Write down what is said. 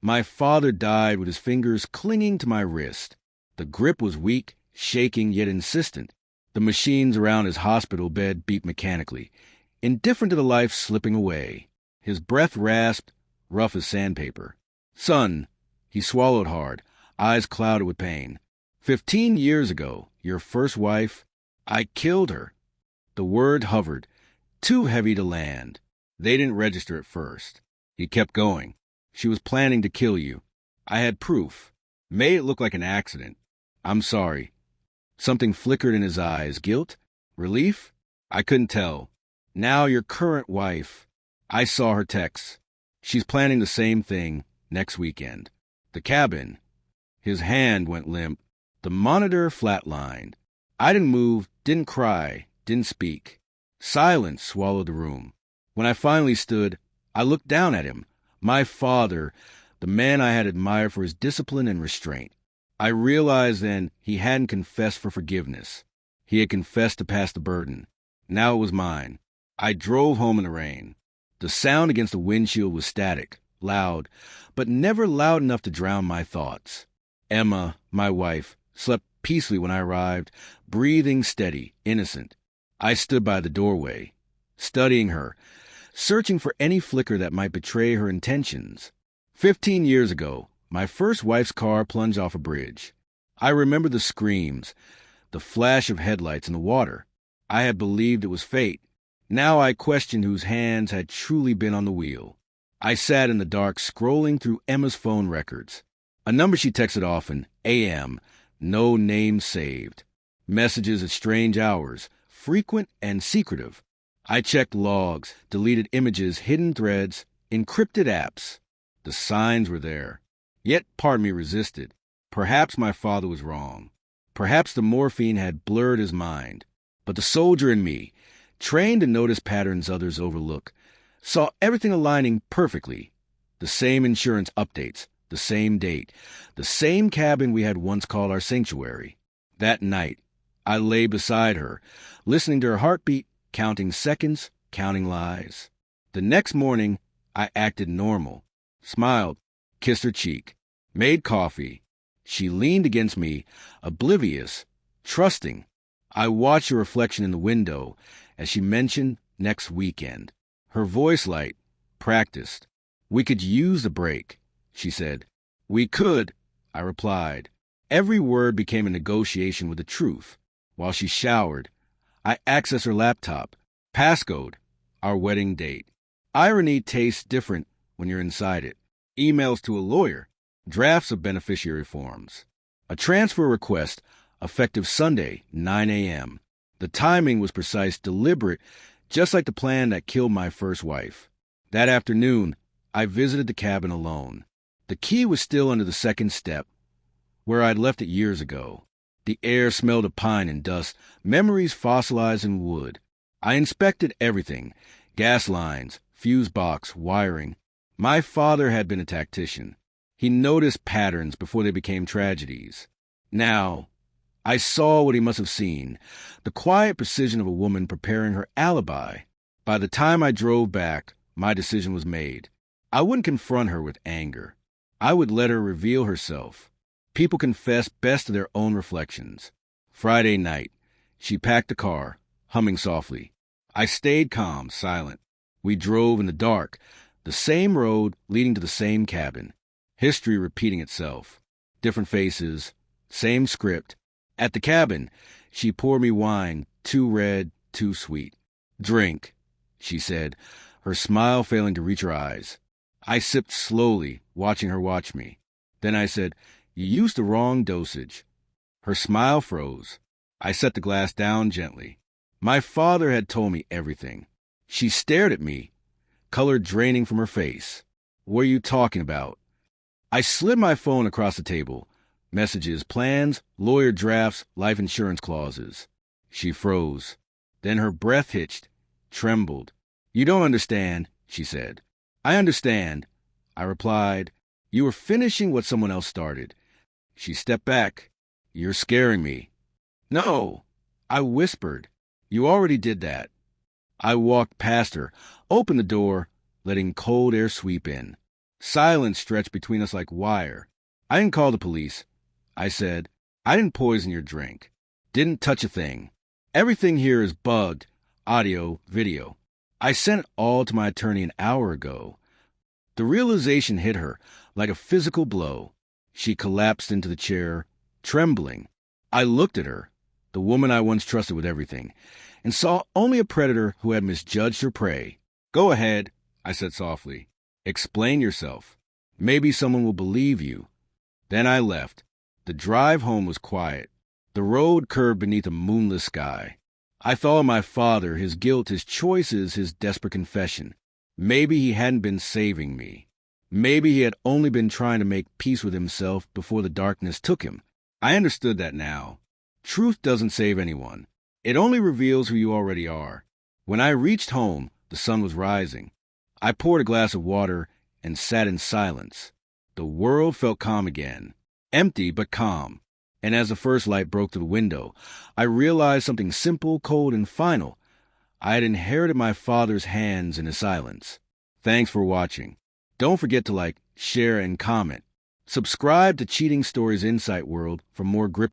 My father died with his fingers clinging to my wrist. The grip was weak, shaking yet insistent. The machines around his hospital bed beeped mechanically, indifferent to the life slipping away. His breath rasped, rough as sandpaper. "Son," he swallowed hard, eyes clouded with pain. 15 years ago, your first wife, I killed her." The word hovered, too heavy to land. They didn't register at first. He kept going. "She was planning to kill you. I had proof. Made it look like an accident. I'm sorry." Something flickered in his eyes. Guilt? Relief? I couldn't tell. "Now your current wife." I saw her texts. "She's planning the same thing next weekend." The cabin. His hand went limp. The monitor flatlined. I didn't move, didn't cry, didn't speak. Silence swallowed the room. When I finally stood, I looked down at him. My father, the man I had admired for his discipline and restraint. I realized then he hadn't confessed for forgiveness. He had confessed to pass the burden. Now it was mine. I drove home in the rain. The sound against the windshield was static, loud, but never loud enough to drown my thoughts. Emma, my wife, slept peacefully when I arrived, breathing steady, innocent. I stood by the doorway, studying her, searching for any flicker that might betray her intentions. 15 years ago, my first wife's car plunged off a bridge. I remember the screams, the flash of headlights in the water. I had believed it was fate. Now I questioned whose hands had truly been on the wheel. I sat in the dark, scrolling through Emma's phone records. A number she texted often, AM, no name saved. Messages at strange hours, frequent and secretive. I checked logs, deleted images, hidden threads, encrypted apps. The signs were there. Yet part of me resisted. Perhaps my father was wrong. Perhaps the morphine had blurred his mind. But the soldier in me, trained to notice patterns others overlook, saw everything aligning perfectly. The same insurance updates, the same date, the same cabin we had once called our sanctuary. That night, I lay beside her, listening to her heartbeat, counting seconds, counting lies. The next morning, I acted normal, smiled, kissed her cheek, made coffee. She leaned against me, oblivious, trusting. I watched her reflection in the window as she mentioned next weekend. Her voice light, practiced. "We could use a break," she said. "We could," I replied. Every word became a negotiation with the truth. While she showered, I accessed her laptop, passcode, our wedding date. Irony tastes different when you're inside it. Emails to a lawyer, drafts of beneficiary forms. A transfer request, effective Sunday, 9 a.m. The timing was precise, deliberate, just like the plan that killed my first wife. That afternoon, I visited the cabin alone. The key was still under the second step, where I'd left it years ago. The air smelled of pine and dust, memories fossilized in wood. I inspected everything, gas lines, fuse box, wiring. My father had been a tactician. He noticed patterns before they became tragedies. Now, I saw what he must have seen, the quiet precision of a woman preparing her alibi. By the time I drove back, my decision was made. I wouldn't confront her with anger. I would let her reveal herself. People confess best to their own reflections. Friday night, she packed the car, humming softly. I stayed calm, silent. We drove in the dark, the same road leading to the same cabin. History repeating itself. Different faces, same script. At the cabin, she poured me wine, too red, too sweet. "Drink," she said, her smile failing to reach her eyes. I sipped slowly, watching her watch me. Then I said, "You used the wrong dosage." Her smile froze. I set the glass down gently. My father had told me everything. She stared at me, color draining from her face. "What are you talking about?" I slid my phone across the table. Messages, plans, lawyer drafts, life insurance clauses. She froze. Then her breath hitched, trembled. "You don't understand," she said. "I understand," I replied. "You were finishing what someone else started." She stepped back. "You're scaring me." "No," I whispered. "You already did that." I walked past her, opened the door, letting cold air sweep in. Silence stretched between us like wire. I didn't call the police. I said, I didn't poison your drink. Didn't touch a thing. Everything here is bugged. Audio, video. I sent it all to my attorney an hour ago. The realization hit her like a physical blow. She collapsed into the chair, trembling. I looked at her, the woman I once trusted with everything, and saw only a predator who had misjudged her prey. Go ahead, I said softly. Explain yourself. Maybe someone will believe you. Then I left. The drive home was quiet. The road curved beneath a moonless sky. I thought of my father, his guilt, his choices, his desperate confession. Maybe he hadn't been saving me. Maybe he had only been trying to make peace with himself before the darkness took him. I understood that now. Truth doesn't save anyone. It only reveals who you already are. When I reached home, the sun was rising. I poured a glass of water and sat in silence. The world felt calm again. Empty, but calm. And as the first light broke through the window, I realized something simple, cold, and final. I had inherited my father's hands in his silence. Thanks for watching. Don't forget to like, share, and comment. Subscribe to Cheating Stories Insight World for more grip